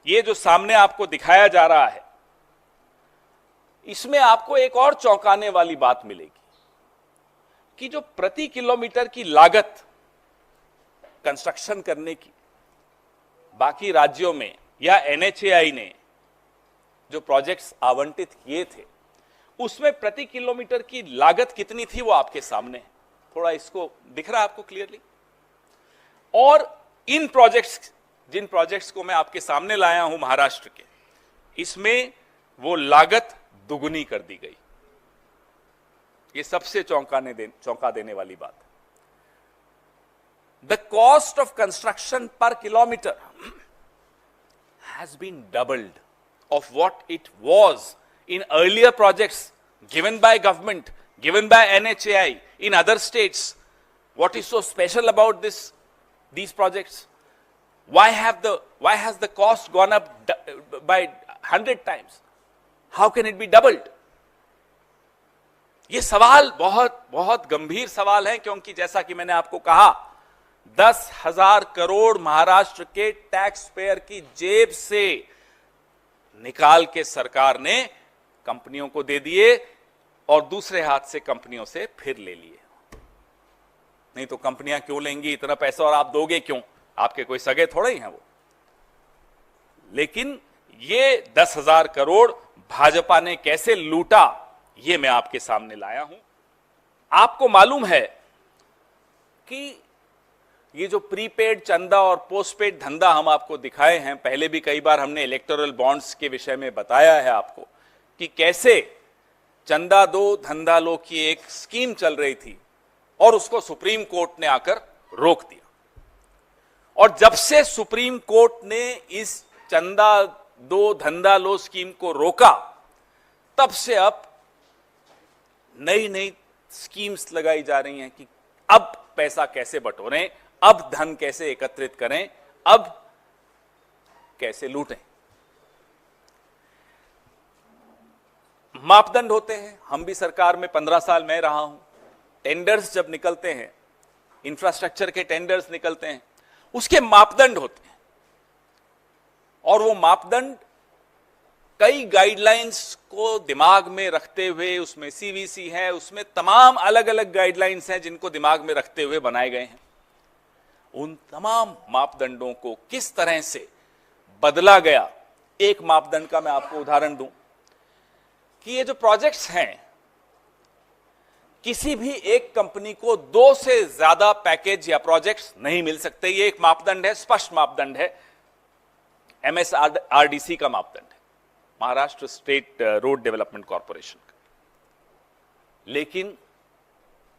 ये जो सामने आपको दिखाया जा रहा है, इसमें आपको एक और चौंकाने वाली बात मिलेगी कि जो प्रति किलोमीटर की लागत कंस्ट्रक्शन करने की बाकी राज्यों में या एनएचएआई ने जो प्रोजेक्ट्स आवंटित किए थे, उसमें प्रति किलोमीटर की लागत कितनी थी वो आपके सामने है। थोड़ा इसको दिख रहा है आपको क्लियरली। और इन प्रोजेक्ट्स, जिन प्रोजेक्ट्स को मैं आपके सामने लाया हूं महाराष्ट्र के, इसमें वो लागत दुगुनी कर दी गई। ये सबसे चौंका देने वाली बात है। The cost of construction per kilometre has been doubled of what it was in earlier projects given by government, given by NHAI in other states. What is so special about these projects? Why has the cost gone up by 100 times? How can it be doubled? ये सवाल बहुत बहुत गंभीर सवाल है, क्योंकि जैसा कि मैंने आपको कहा, 10,000 करोड़ महाराष्ट्र के टैक्स पेयर की जेब से निकाल के सरकार ने कंपनियों को दे दिए और दूसरे हाथ से कंपनियों से फिर ले लिए। नहीं तो कंपनियां क्यों लेंगी इतना पैसा और आप दोगे क्यों? आपके कोई सगे थोड़े ही हैं वो। लेकिन ये 10,000 करोड़ भाजपा ने कैसे लूटा, ये मैं आपके सामने लाया हूं। आपको मालूम है कि ये जो प्रीपेड चंदा और पोस्टपेड धंधा हम आपको दिखाए हैं, पहले भी कई बार हमने इलेक्टोरल बॉन्ड्स के विषय में बताया है आपको कि कैसे चंदा दो धंधा लो की एक स्कीम चल रही थी और उसको सुप्रीम कोर्ट ने आकर रोक दिया। और जब से सुप्रीम कोर्ट ने इस चंदा दो धंधा लो स्कीम को रोका, तब से अब नई नई स्कीम्स लगाई जा रही हैं कि अब पैसा कैसे बटोरें, अब धन कैसे एकत्रित करें, अब कैसे लूटें। मापदंड होते हैं। हम भी सरकार में 15 साल मैं रहा हूं। टेंडर्स जब निकलते हैं, इंफ्रास्ट्रक्चर के टेंडर्स निकलते हैं, उसके मापदंड होते हैं और वो मापदंड कई गाइडलाइंस को दिमाग में रखते हुए, उसमें सीवीसी है, उसमें तमाम अलग अलग गाइडलाइंस हैं जिनको दिमाग में रखते हुए बनाए गए हैं। उन तमाम मापदंडों को किस तरह से बदला गया, एक मापदंड का मैं आपको उदाहरण दूं कि ये जो प्रोजेक्ट्स हैं, किसी भी एक कंपनी को 2 से ज्यादा पैकेज या प्रोजेक्ट्स नहीं मिल सकते। ये एक मापदंड है, स्पष्ट मापदंड है, MSRDC का मापदंड है, Maharashtra state road development corporation का। लेकिन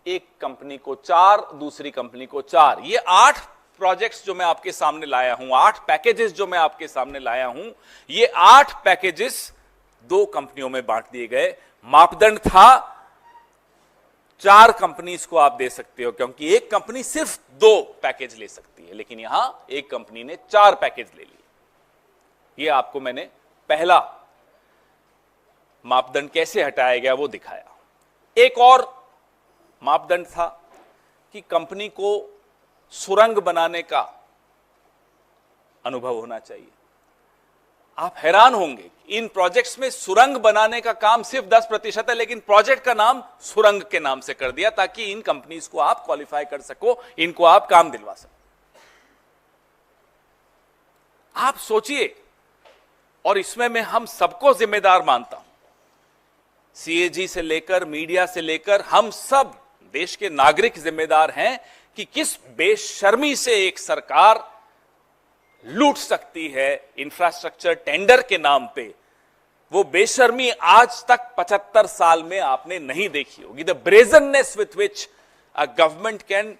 एक कंपनी को 4, दूसरी कंपनी को 4। ये 8 प्रोजेक्ट्स जो मैं आपके सामने लाया हूं, 8 पैकेजेस जो मैं आपके सामने लाया हूं, ये 8 पैकेजेस 2 कंपनियों में बांट दिए गए। मापदंड था 4 कंपनीज को आप दे सकते हो, क्योंकि एक कंपनी सिर्फ 2 पैकेज ले सकती है, लेकिन यहां एक कंपनी ने 4 पैकेज ले लिए। ये आपको मैंने पहला मापदंड कैसे हटाया गया वो दिखाया। एक और मापदंड था कि कंपनी को सुरंग बनाने का अनुभव होना चाहिए। आप हैरान होंगे, इन प्रोजेक्ट्स में सुरंग बनाने का काम सिर्फ 10% है, लेकिन प्रोजेक्ट का नाम सुरंग के नाम से कर दिया ताकि इन कंपनीज को आप क्वालिफाई कर सको, इनको आप काम दिलवा सको। आप सोचिए, और इसमें मैं हम सबको जिम्मेदार मानता हूं, सीएजी से लेकर मीडिया से लेकर हम सब देश के नागरिक जिम्मेदार हैं कि किस बेशर्मी से एक सरकार लूट सकती है इंफ्रास्ट्रक्चर टेंडर के नाम पे। वो बेशर्मी आज तक 75 साल में आपने नहीं देखी होगी। The brazenness with which a government can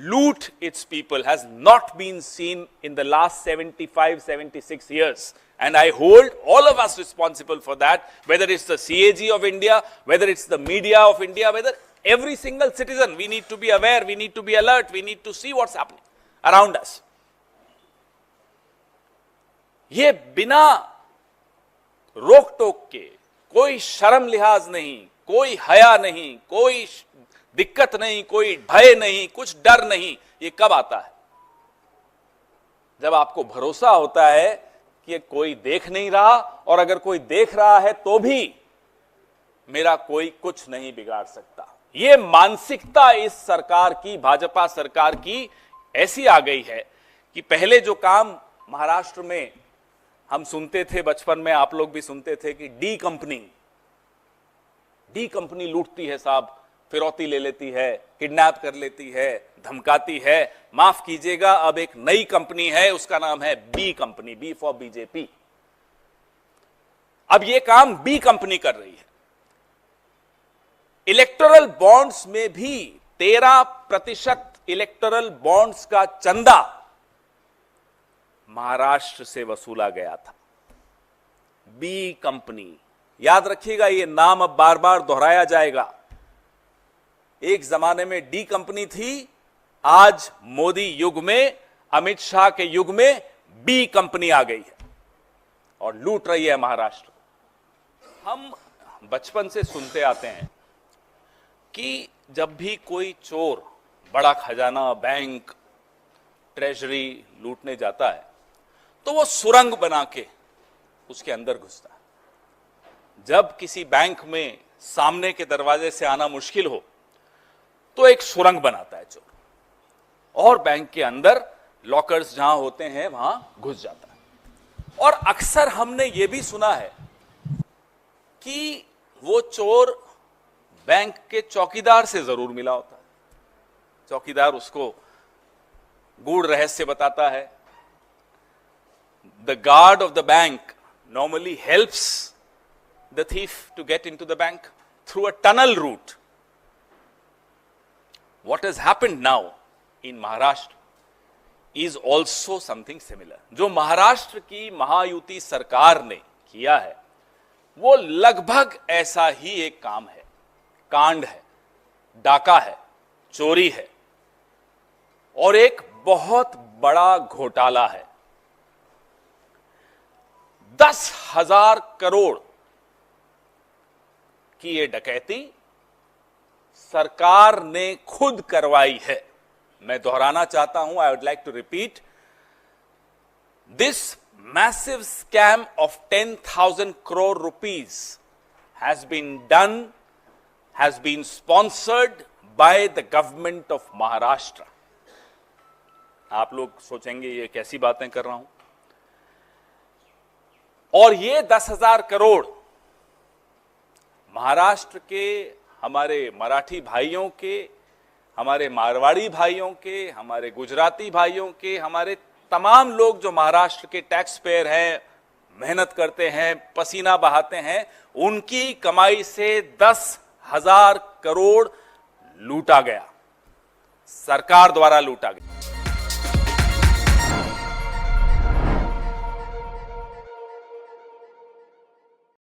loot its people has not been seen in the last 75-76 years, and I hold all of us responsible for that, whether it's the CAG of India, whether it's the media of India, whether every single citizen. We need to be aware, we need to be alert, we need to see what's happening around us. ये बिना रोक टोक के, कोई शर्म लिहाज नहीं, कोई हया नहीं, कोई दिक्कत नहीं, कोई भय नहीं, कुछ डर नहीं, ये कब आता है? जब आपको भरोसा होता है कि कोई देख नहीं रहा, और अगर कोई देख रहा है तो भी मेरा कोई कुछ नहीं बिगाड़ सकता। यह मानसिकता इस सरकार की, भाजपा सरकार की ऐसी आ गई है कि पहले जो काम महाराष्ट्र में हम सुनते थे, बचपन में आप लोग भी सुनते थे कि डी कंपनी लूटती है साहब, फिरौती ले लेती है, किडनैप कर लेती है, धमकाती है। माफ कीजिएगा, अब एक नई कंपनी है, उसका नाम है B company, B for BJP. अब यह काम बी कंपनी कर रही है। इलेक्टोरल बॉन्ड्स में भी 13% इलेक्टोरल बॉन्ड्स का चंदा महाराष्ट्र से वसूला गया था। बी कंपनी, याद रखिएगा, यह नाम अब बार बार दोहराया जाएगा। एक जमाने में डी कंपनी थी, आज मोदी युग में, अमित शाह के युग में बी कंपनी आ गई है और लूट रही है महाराष्ट्र। हम बचपन से सुनते आते हैं कि जब भी कोई चोर बड़ा खजाना, बैंक, ट्रेजरी लूटने जाता है तो वो सुरंग बना के उसके अंदर घुसता है। जब किसी बैंक में सामने के दरवाजे से आना मुश्किल हो तो एक सुरंग बनाता है चोर, और बैंक के अंदर लॉकर्स जहां होते हैं वहां घुस जाता है। और अक्सर हमने ये भी सुना है कि वो चोर बैंक के चौकीदार से जरूर मिला होता है, चौकीदार उसको गूढ़ रहस्य बताता है। The guard of the bank normally helps the thief to get into the bank through a tunnel route. What has happened now in Maharashtra is also something similar. जो महाराष्ट्र की महायुति सरकार ने किया है वो लगभग ऐसा ही एक काम है, कांड है, डाका है, चोरी है और एक बहुत बड़ा घोटाला है। 10,000 करोड़ की ये डकैती सरकार ने खुद करवाई है। मैं दोहराना चाहता हूं, I would like to repeat, this massive scam of 10,000 crore rupees has been sponsored by the government of Maharashtra. आप लोग सोचेंगे ये कैसी बातें कर रहा हूं, और ये 10,000 करोड़ महाराष्ट्र के हमारे मराठी भाइयों के, हमारे मारवाड़ी भाइयों के, हमारे गुजराती भाइयों के, हमारे तमाम लोग जो महाराष्ट्र के टैक्स पेयर हैं, मेहनत करते हैं, पसीना बहाते हैं, उनकी कमाई से 10,000 करोड़ लूटा गया, सरकार द्वारा लूटा गया।